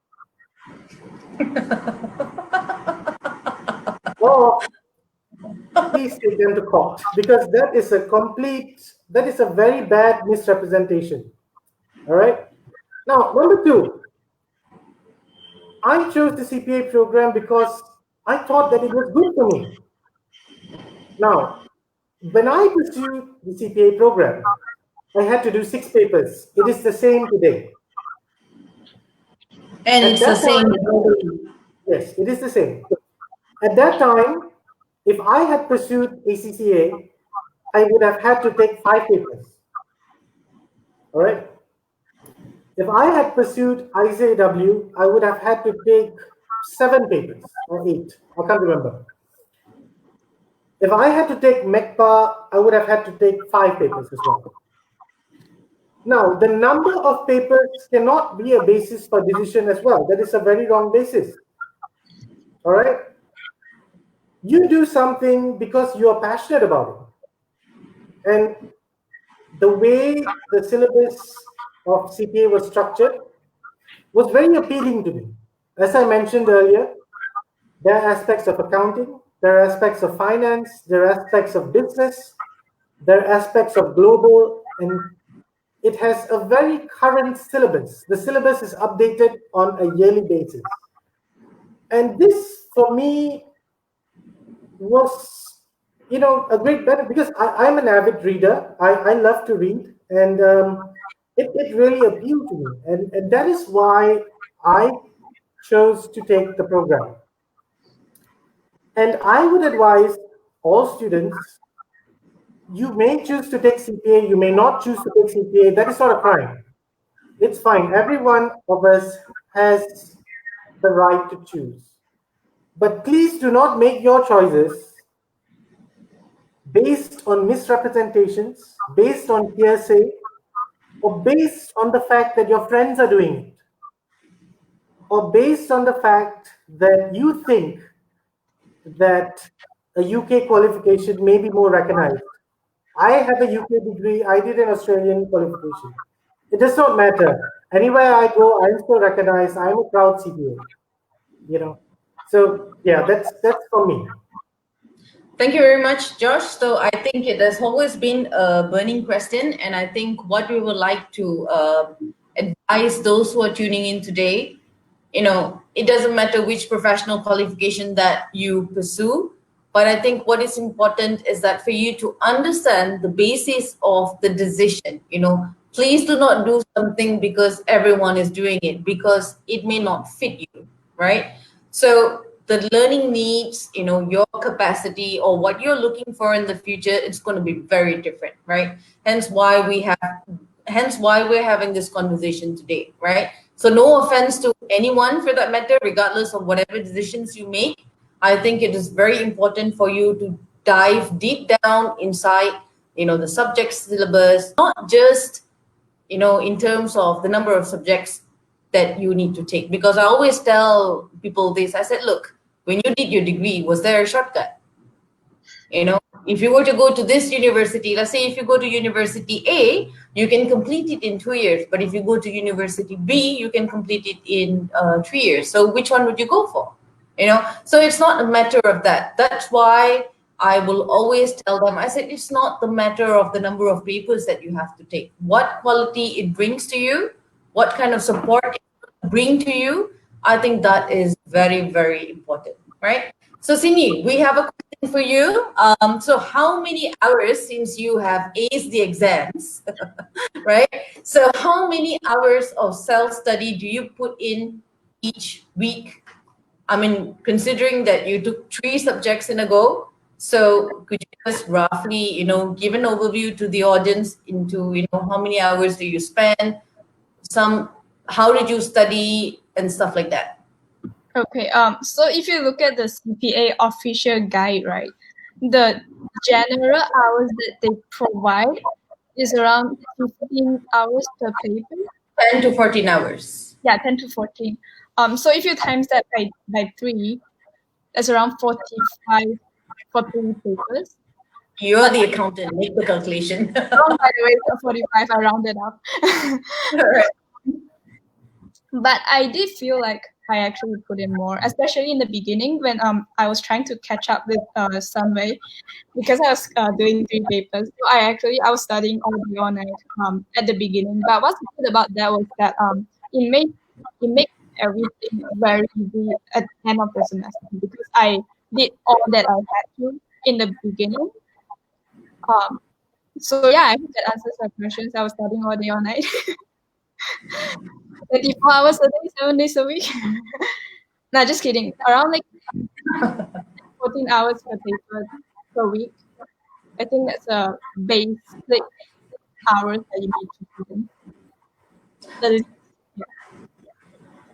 Or please take them to court, because that is a very bad misrepresentation. All right. Now, number two, I chose the CPA program because I thought that it was good for me. Now, When I pursued the CPA program, I had to do 6 papers. It is the same today. And At it's the that same time, globally. yes, it is the same. At that time, if I had pursued ACCA, I would have had to take 5 papers. All right. If I had pursued ICAW, I would have had to take 7 papers or 8. I can't remember. If I had to take MECPA, I would have had to take 5 papers as well. Now, the number of papers cannot be a basis for decision as well. That is a very wrong basis. All right. You do something because you are passionate about it. And the way the syllabus of CPA was structured was very appealing to me. As I mentioned earlier, there are aspects of accounting, there are aspects of finance, there are aspects of business, there are aspects of global, and it has a very current syllabus. The syllabus is updated on a yearly basis. And this, for me, was, a great benefit because I'm an avid reader. I love to read, and it really appealed to me. And that is why I chose to take the program. And I would advise all students, you may choose to take CPA, you may not choose to take CPA. That is not a crime. It's fine. Every one of us has the right to choose. But please do not make your choices based on misrepresentations, based on hearsay, or based on the fact that your friends are doing it, or based on the fact that you think that a UK qualification may be more recognized. I have a UK degree, I did an Australian qualification. It does not matter. Anywhere I go, I'm still recognized. I'm a proud CPA. So yeah, that's for me. Thank you very much, Josh. So I think it has always been a burning question, and I think what we would like to advise those who are tuning in today, it doesn't matter which professional qualification that you pursue, but I think what is important is that for you to understand the basis of the decision. Please do not do something because everyone is doing it, because it may not fit you, right? So the learning needs, your capacity or what you're looking for in the future, it's going to be very different, right? Hence why we're having this conversation today, right? So no offense to anyone for that matter, regardless of whatever decisions you make. I think it is very important for you to dive deep down inside, the subject syllabus, not just, in terms of the number of subjects that you need to take. Because I always tell people this. I said, look, when you did your degree, was there a shortcut? If you were to go to this university, let's say if you go to university A, you can complete it in 2 years. But if you go to university B, you can complete it in 3 years. So which one would you go for? So it's not a matter of that. That's why I will always tell them, I said, it's not the matter of the number of papers that you have to take. What quality it brings to you, what kind of support it bring to you, I think that is very, very important, right? So Cindy, we have a question for you. So how many hours, since you have aced the exams, right? So how many hours of self-study do you put in each week? I mean, considering that you took 3 subjects in a go, so could you just roughly, give an overview to the audience into, how many hours do you spend, how did you study and stuff like that? Okay, so if you look at the CPA official guide, right, the general hours that they provide is around 15 hours per paper. 10 to 14 hours. Yeah, 10 to 14. So if you times that by 3, that's around 45 for 3 papers. You're the accountant, make the calculation. Oh, by the way, it's 45, I rounded up. All right. But I did feel like I actually put in more, especially in the beginning when I was trying to catch up with Sunway because I was doing 3 papers. So I was studying all day all night at the beginning. But what's good about that was that it made everything very easy at the end of the semester because I did all that I had to in the beginning. So yeah, I hope that answers your questions. I was studying all day, all night. 24 hours a day, 7 days a week. Nah, just kidding. Around like 14 hours per paper per week. I think that's a basic hours that you need to put in. That is, yeah.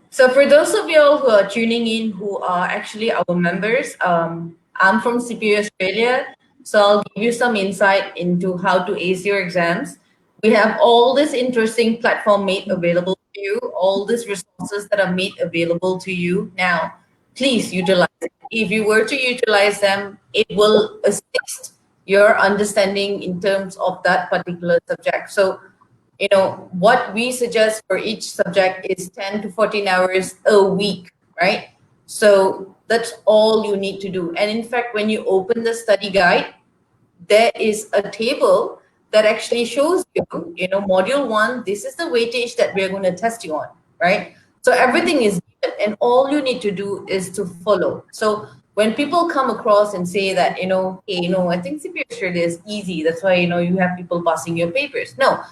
So for those of you all who are tuning in, who are actually our members, I'm from CPA Australia, so I'll give you some insight into how to ace your exams. We have all this interesting platform made available to you, all these resources that are made available to you now. Please utilize it. If you were to utilize them, it will assist your understanding in terms of that particular subject. So what we suggest for each subject is 10 to 14 hours a week, right? So that's all you need to do. And in fact, when you open the study guide, there is a table that actually shows module one, this is the weightage that we're going to test you on, right? So everything is given, and all you need to do is to follow. So when people come across and say that, hey, I think CPA Australia is easy, that's why, you have people passing your papers. No,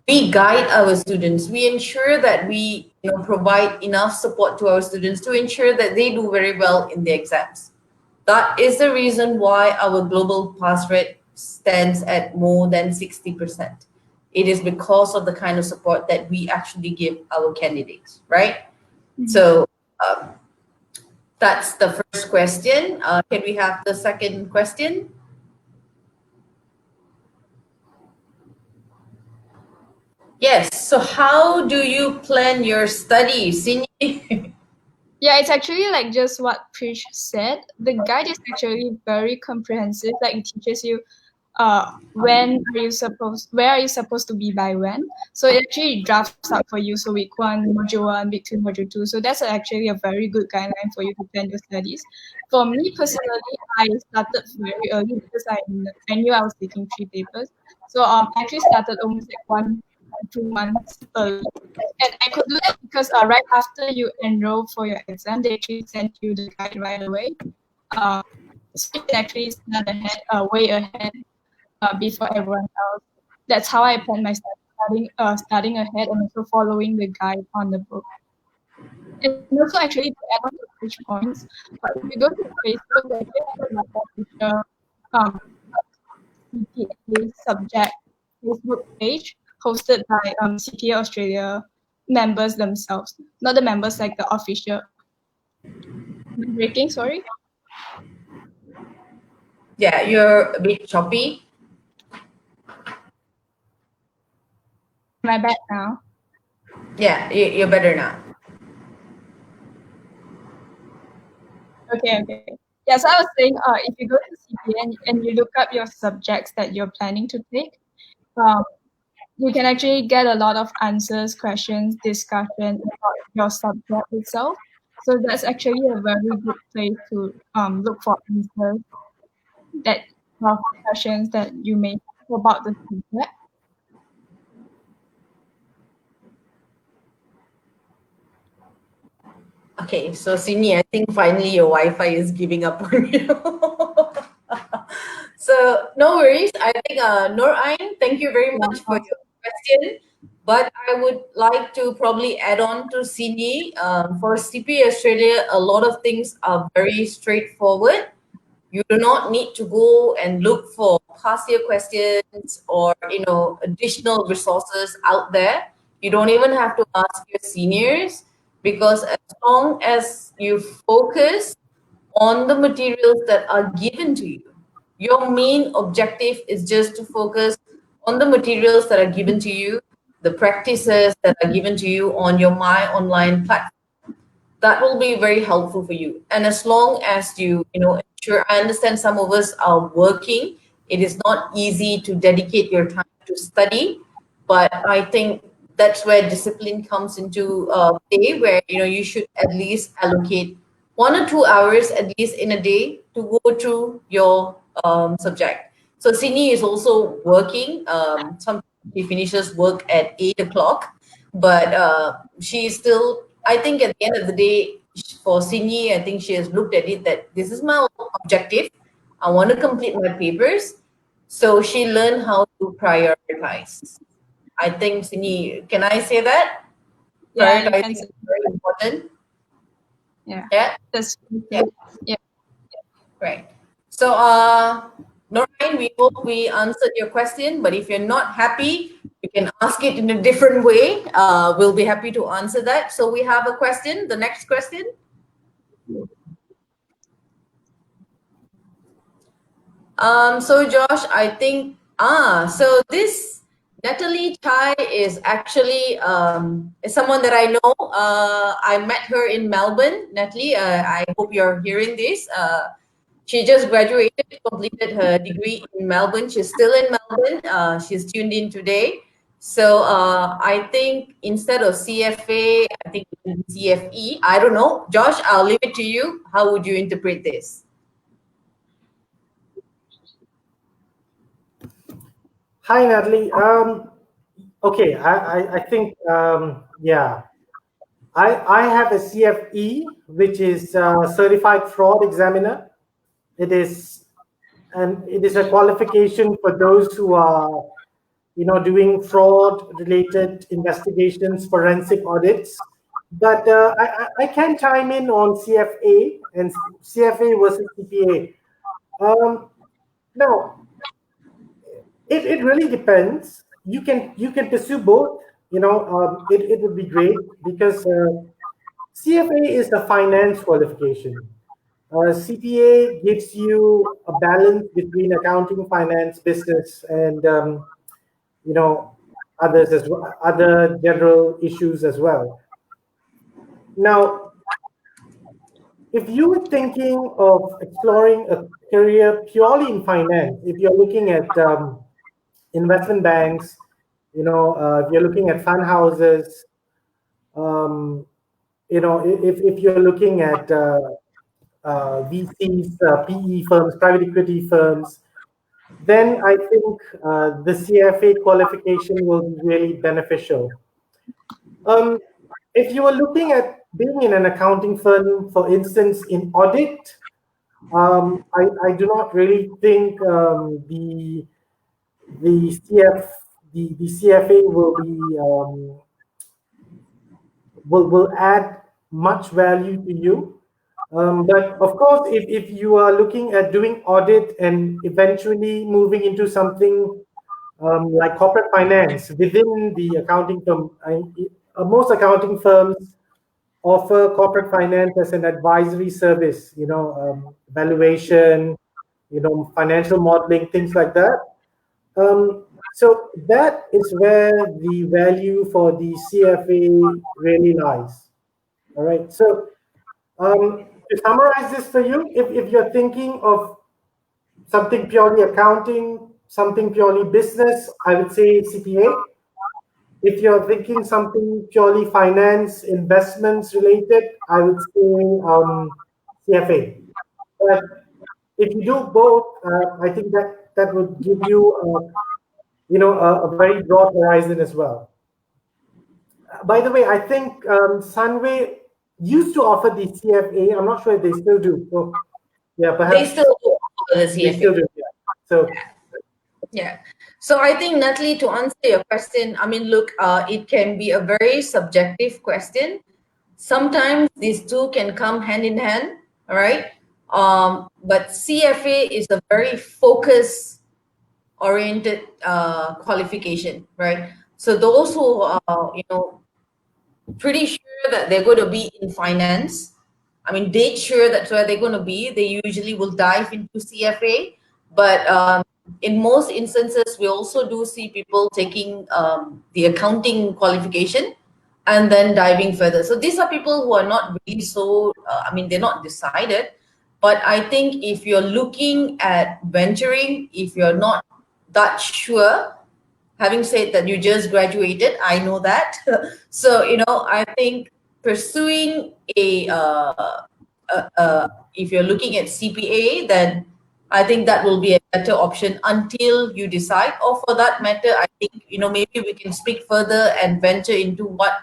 we guide our students. We ensure that we provide enough support to our students to ensure that they do very well in the exams. That is the reason why our global pass rate stands at more than 60%. It is because of the kind of support that we actually give our candidates, right? So that's the first question. Can we have the second question? Yes. So how do you plan your studies? Yeah, it's actually like just what Prish said. The guide is actually very comprehensive. Like it teaches you where are you supposed to be by when. So it actually drafts up for you. So week one, week two, module two. So that's actually a very good guideline for you to plan your studies. For me personally, I started very early because I knew I was taking 3 papers. So I actually started almost like 1 2 months early. And I could do that because right after you enroll for your exam, they actually send you the guide right away. So you can actually start ahead, way ahead before everyone else. That's how I plan my studying ahead and also following the guide on the book. And also actually to add on to which points, if you go to Facebook, they actually have like official CPA subject Facebook page hosted by CPA Australia members themselves, not the members like the official. Breaking, sorry. Yeah, you're a bit choppy. Am I back now? Yeah, you're better now. Okay. Yeah, so I was saying, if you go to CPA and you look up your subjects that you're planning to take, you can actually get a lot of answers, questions, discussion about your subject itself. So that's actually a very good place to look for answers that questions that you may have about the subject. Okay, so Sydney, I think finally your Wi-Fi is giving up on you. So no worries. I think Nur Ain, thank you very much for your question. But I would like to probably add on to Sydney. For CPA Australia, a lot of things are very straightforward. You do not need to go and look for past year questions or additional resources out there. You don't even have to ask your seniors, because as long as you focus on the materials that are given to you, your main objective is just to focus on the materials that are given to you, the practices that are given to you on your My Online platform. That will be very helpful for you. And as long as you ensure, I understand some of us are working, it is not easy to dedicate your time to study, but I think that's where discipline comes into play, where you should at least allocate 1 or 2 hours at least in a day to go through your subject. So Sydney is also working. Sometimes she finishes work at 8 o'clock, but she's still, I think at the end of the day, for Sydney, I think she has looked at it that this is my objective. I want to complete my papers. So she learned how to prioritize. I think, Sini, can I say that? Yeah, you can Prioritizing say. is very important. Yeah, Yeah. that's Yeah. yeah. Right. So, Noreen, we hope we answered your question, but if you're not happy, you can ask it in a different way. We'll be happy to answer that. So we have a question. The next question. So Josh, I think, so this Natalie Chai is actually is someone that I know. I met her in Melbourne. Natalie, I hope you're hearing this. She just graduated, completed her degree in Melbourne. She's still in Melbourne. She's tuned in today. So I think instead of CFA, I think CFE. I don't know. Josh, I'll leave it to you. How would you interpret this? Hi, Natalie. Okay, I think, yeah, I have a CFE, which is Certified Fraud Examiner. It is, and it is a qualification for those who are, doing fraud-related investigations, forensic audits. But I can chime in on CFA and CFA versus CPA. Now, it really depends. You can pursue both. It would be great because CFA is a finance qualification. CPA gives you a balance between accounting, finance, business, and you know others as well, other general issues as well. Now, if you're thinking of exploring a career purely in finance, if you're looking at investment banks, if you're looking at fund houses, um, if you're looking at VCs, PE firms, private equity firms, then I think the CFA qualification will be really beneficial. Um, if you are looking at being in an accounting firm, for instance, in audit, I do not really think the CF the CFA will add much value to you. But of course, if you are looking at doing audit and eventually moving into something like corporate finance within the accounting firm, most accounting firms offer corporate finance as an advisory service, valuation, financial modeling, things like that. So that is where the value for the CFA really lies. All right. So to summarize this for you, if you're thinking of something purely accounting, something purely business, I would say CPA. If you're thinking something purely finance, investments related, I would say CFA. But if you do both, I think that would give you, a very broad horizon as well. By the way, I think Sunway used to offer the CFA. I'm not sure if they still do. So yeah, They perhaps still do offer the they CFA. still do. Yeah. So Yeah. So I think, Natalie, to answer your question, I mean, look, it can be a very subjective question. Sometimes these two can come hand in hand, all right? But CFA is a very focus oriented qualification, right? So those who are, pretty sure that they're going to be in finance. I mean, dead sure that's where they're going to be. They usually will dive into CFA. But in most instances, we also do see people taking the accounting qualification and then diving further. So these are people who are not really so, I mean, they're not decided. But I think if you're looking at venturing, if you're not that sure, having said that you just graduated, I know that. So I think pursuing if you're looking at CPA, then I think that will be a better option until you decide. Or for that matter, I think maybe we can speak further and venture into what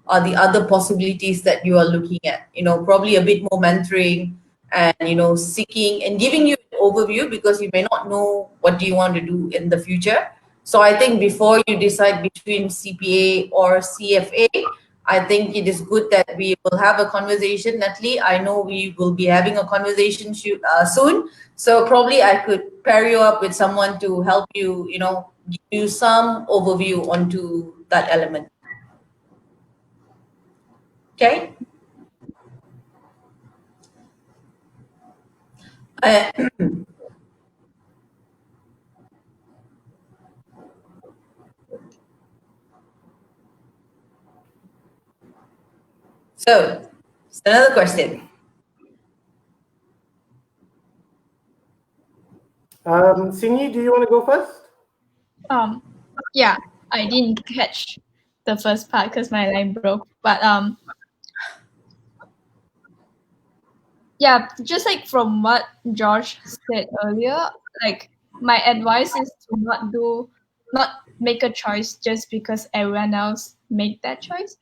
are the other possibilities that you are looking at. Probably a bit more mentoring and seeking and giving you an overview because you may not know what do you want to do in the future. So I think before you decide between CPA or CFA, I think it is good that we will have a conversation. Natalie, I know we will be having a conversation soon. So probably I could pair you up with someone to help you, give you some overview onto that element. Okay? Uh, so, another question. Sinyi, do you want to go first? Yeah, I didn't catch the first part because my line broke. But yeah, just like from what Josh said earlier, like my advice is to not make a choice just because everyone else make that choice.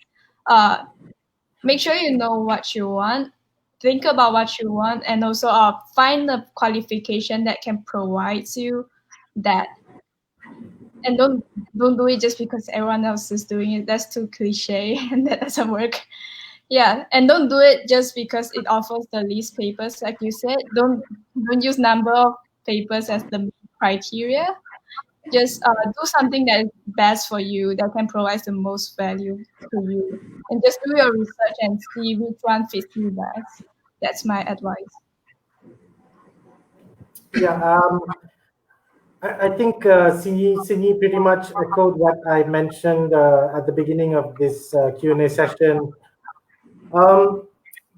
Make sure you know what you want, think about what you want, and also find a qualification that can provide you that. And don't do it just because everyone else is doing it. That's too cliche and that doesn't work. Yeah, and don't do it just because it offers the least papers, like you said. Don't use number of papers as the criteria. Just do something that is best for you, that can provide the most value to you, and just do your research and see which one fits you best. That's my advice. Yeah, I think Sinyi pretty much echoed what I mentioned at the beginning of this Q&A session.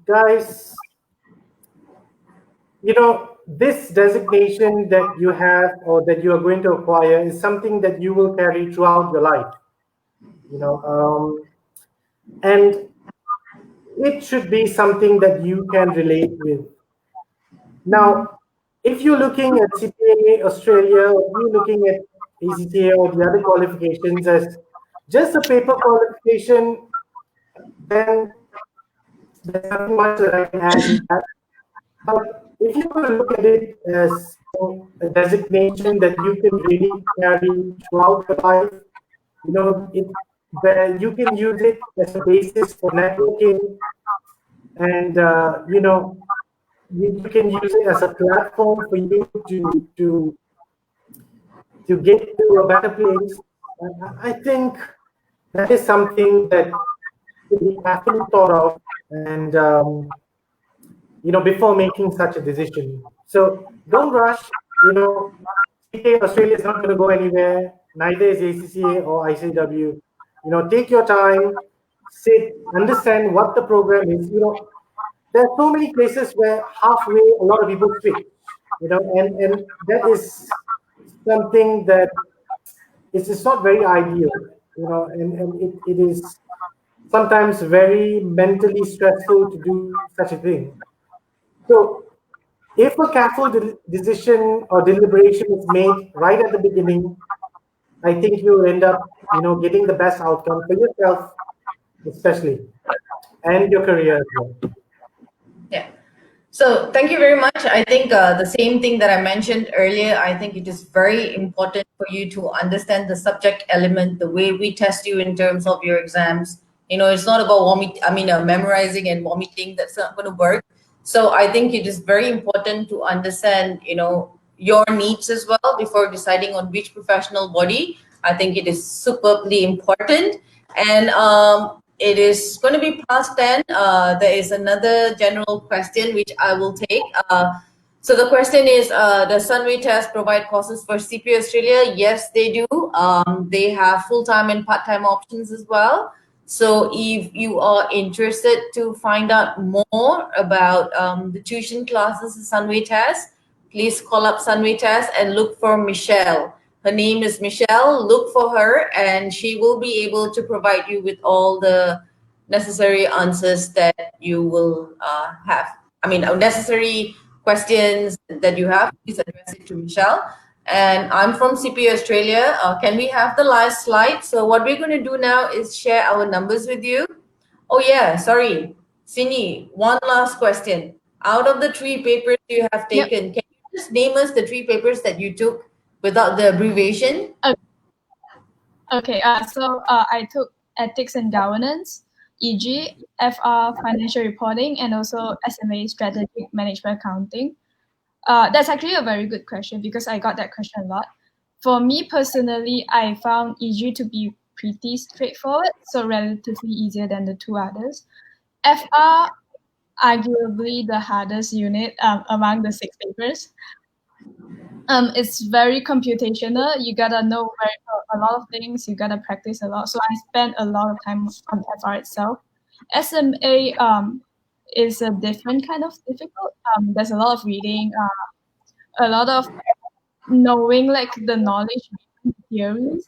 Guys, this designation that you have or that you are going to acquire is something that you will carry throughout your life. And it should be something that you can relate with. Now, if you're looking at CPA Australia, or you're looking at ACCA or the other qualifications as just a paper qualification, then there's nothing much that I can add to that. But if you were to look at it as a designation that you can really carry throughout your life, where you can use it as a basis for networking, and you can use it as a platform for you to get to a better place. I think that is something that should be carefully thought of, and before making such a decision. So don't rush. CPA Australia is not going to go anywhere. Neither is ACCA or ICW. Take your time, sit, understand what the program is. There are so many places where halfway a lot of people switch. And that is something that is not very ideal. And it is sometimes very mentally stressful to do such a thing. So if a careful decision or deliberation is made right at the beginning, I think you'll end up, getting the best outcome for yourself, especially, and your career as well. Yeah. So thank you very much. I think the same thing that I mentioned earlier, I think it is very important for you to understand the subject element, the way we test you in terms of your exams. It's not about memorizing and vomiting. That's not going to work. So I think it is very important to understand, your needs as well before deciding on which professional body. I think it is superbly important. And it is going to be past 10. There is another general question which I will take. So the question is, does Sunway Test provide courses for CPA Australia? Yes, they do. They have full-time and part-time options as well. So if you are interested to find out more about the tuition classes in Sunway Test, please call up Sunway Test and look for Michelle. Her name is Michelle. Look for her and she will be able to provide you with all the necessary answers that you will have. Necessary questions that you have, please address it to Michelle. And I'm from CPA Australia. Can we have the last slide? So what we're going to do now is share our numbers with you. Oh yeah, sorry. Sini, one last question. Out of the 3 papers you have taken, can you just name us the three papers that you took without the abbreviation? Okay, I took ethics and governance, e.g., FR financial reporting, and also SMA strategic management accounting. That's actually a very good question because I got that question a lot. For me personally, I found EG to be pretty straightforward, so relatively easier than the two others. FR, arguably the hardest unit among the six papers. It's very computational. You gotta know a lot of things. You gotta practice a lot. So I spent a lot of time on FR itself. SMA is a different kind of difficult. There's a lot of reading, a lot of knowing like the knowledge behind the theories.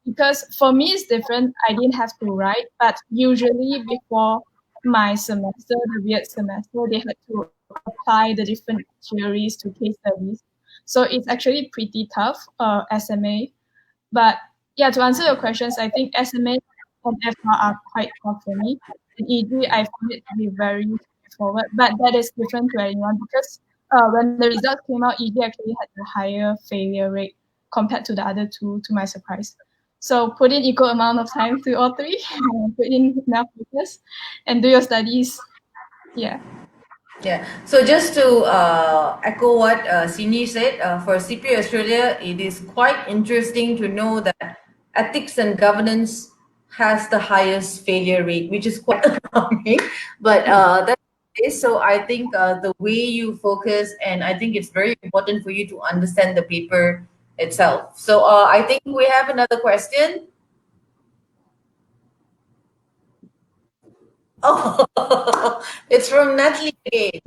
Because for me it's different. I didn't have to write, but usually before my semester, the weird semester, they had to apply the different theories to case studies. So it's actually pretty tough, SMA. But yeah, to answer your questions, I think SMA and FR are quite tough for me. In EG, I found it to be very straightforward, but that is different to anyone because when the results came out, EG actually had a higher failure rate compared to the other two, to my surprise. So put in equal amount of time to all three, put in enough focus, and do your studies. Yeah. Yeah. So just to echo what Sini said, for CPA Australia, it is quite interesting to know that ethics and governance has the highest failure rate, which is quite alarming. But that is so. I think the way you focus, and I think it's very important for you to understand the paper itself. So I think we have another question. Oh, it's from Natalie again.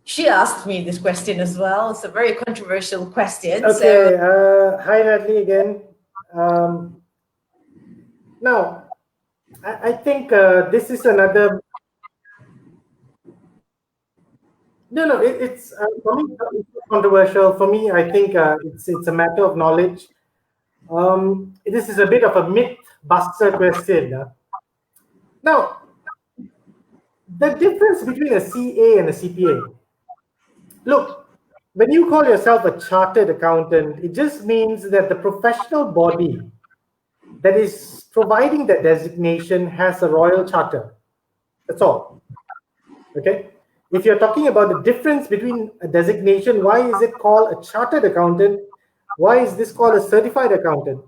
She asked me this question as well. It's a very controversial question. Okay. So Hi, Natalie again. Now, I think this is another. No. It's for me. It's not controversial. For me, I think it's a matter of knowledge. This is a bit of a myth buster question. Now, the difference between a CA and a CPA. Look, when you call yourself a chartered accountant, it just means that the professional body that is providing that designation has a royal charter. That's all. Okay. If you're talking about the difference between a designation, why is it called a chartered accountant? Why is this called a certified accountant?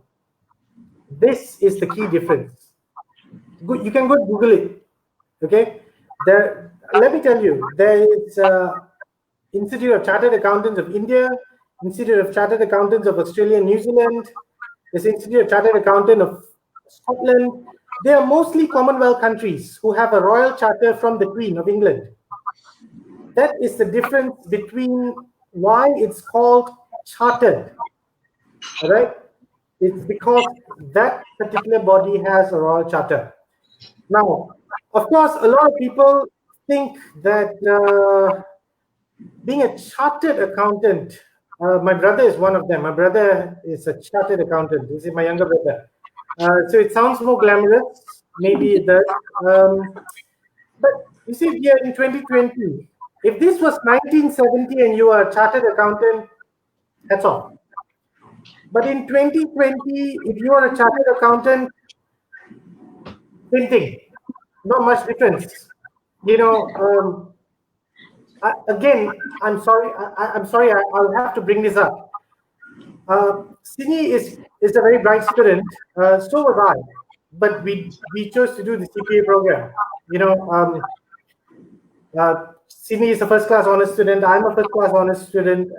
This is the key difference. You can go Google it. Okay. Let me tell you, there is Institute of Chartered Accountants of India, Institute of Chartered Accountants of Australia and New Zealand, there's Institute of Chartered Accountant of Scotland. They are mostly Commonwealth countries who have a royal charter from the Queen of England. That is the difference between why it's called chartered. All right? It's because that particular body has a royal charter. Now, of course, a lot of people think that being a chartered accountant, my brother is one of them. My brother is a chartered accountant. This is my younger brother. So it sounds more glamorous. Maybe it does. But you see, here in 2020, if this was 1970 and you are a chartered accountant, that's all. But in 2020, if you are a chartered accountant, same thing. Not much difference. You know, again, I'm sorry. I'm sorry. I'll have to bring this up. Sini is a very bright student. So was I, but we chose to do the CPA program. You know, Sini is a first class honors student. I'm a first class honors student.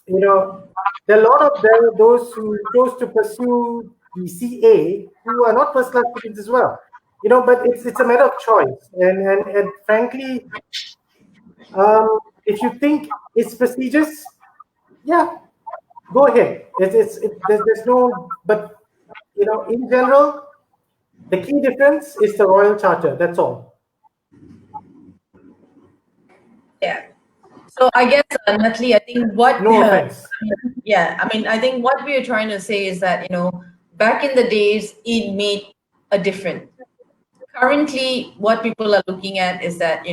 You know, there are a lot of those who chose to pursue the CA who are not first class students as well. You know, but it's a matter of choice, and frankly, if you think it's prestigious, yeah, go ahead. There's no, but you know, in general, the key difference is the royal charter. That's all. yeah. So I guess Natalie, I think what No offense. yeah, I mean, I think what we are trying to say is that back in the days, it made a difference. currently what people are looking at is that,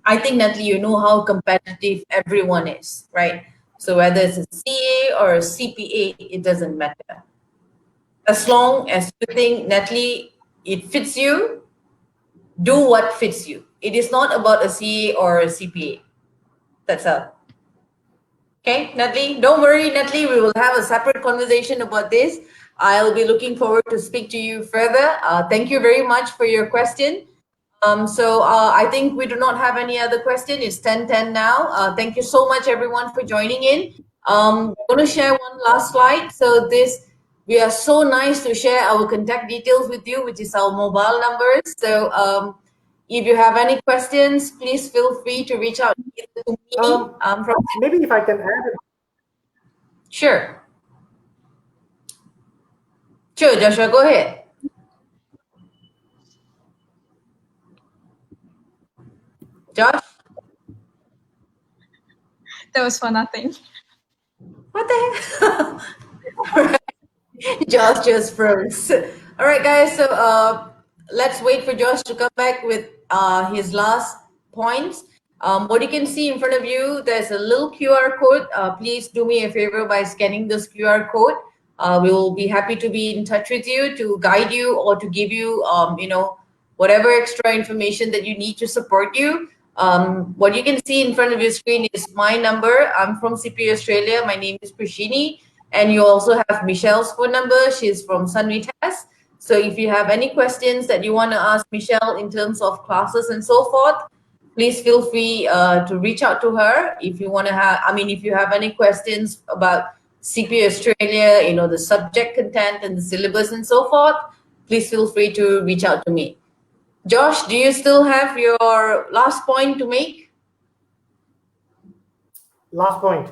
I think, Natalie, you know how competitive everyone is, right? So whether it's a CA or a CPA, it doesn't matter. As long as you think, Natalie, it fits you, do what fits you. It is not about a CA or a CPA. That's all. Okay, Natalie, don't worry, Natalie, we will have a separate conversation about this. I'll be looking forward to speak to you further. Thank you very much for your question. I think we do not have any other question. It's 10:10 now. Thank you so much, everyone, for joining in. We're going to share one last slide. We are so nice to share our contact details with you, which is our mobile numbers. If you have any questions, please feel free to reach out either to me. Maybe if I can add. Sure. Sure, Joshua, go ahead. Josh? That was for nothing. What the heck? Josh just froze. All right, guys. Let's wait for Josh to come back with his last points. What you can see in front of you, there's a little QR code. Please do me a favor by scanning this QR code. We will be happy to be in touch with you to guide you or to give you, whatever extra information that you need to support you. What you can see in front of your screen is my number. I'm from CPA Australia. My name is Prashini. And you also have Michelle's phone number. She's from Sunritas. So if you have any questions that you want to ask Michelle in terms of classes and so forth, please feel free to reach out to her. If you want to if you have any questions about CPA Australia, the subject content and the syllabus and so forth, please feel free to reach out to me. Josh, do you still have your last point to make? Last point.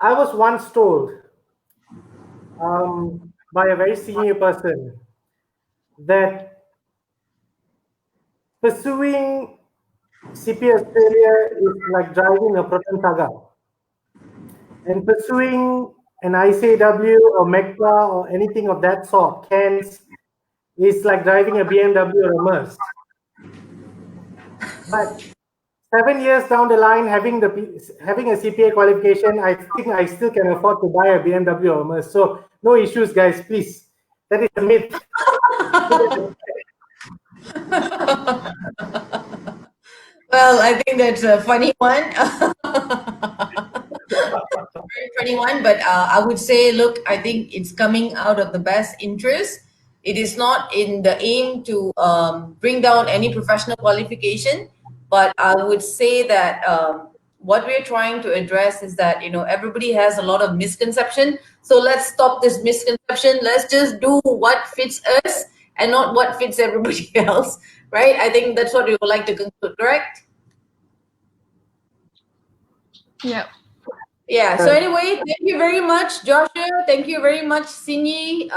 I was once told by a very senior person that pursuing CPA Australia is like driving a Proton Saga. And pursuing an ICAW or MECPA or anything of that sort, CANS, is like driving a BMW or a Merc. But 7 years down the line, having a CPA qualification, I think I still can afford to buy a BMW or a Merc. So no issues, guys, please. That is a myth. Well, I think that's a funny one. Very funny one, but I would say, look, I think it's coming out of the best interest. It is not in the aim to bring down any professional qualification, but I would say that what we're trying to address is that, everybody has a lot of misconception. So let's stop this misconception. Let's just do what fits us and not what fits everybody else, right? I think that's what we would like to conclude, correct? Yeah. Yeah. So anyway, thank you very much, Joshua. Thank you very much, Sinyi.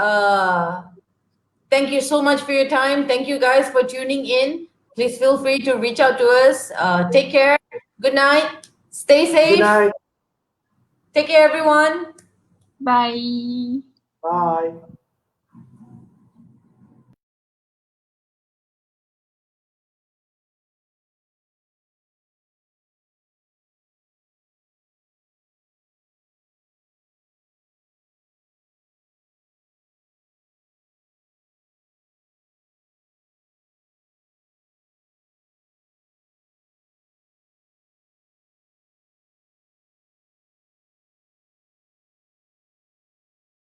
Thank you so much for your time. Thank you guys for tuning in. Please feel free to reach out to us. Take care. Good night. Stay safe. Good night. Take care, everyone. Bye. Bye.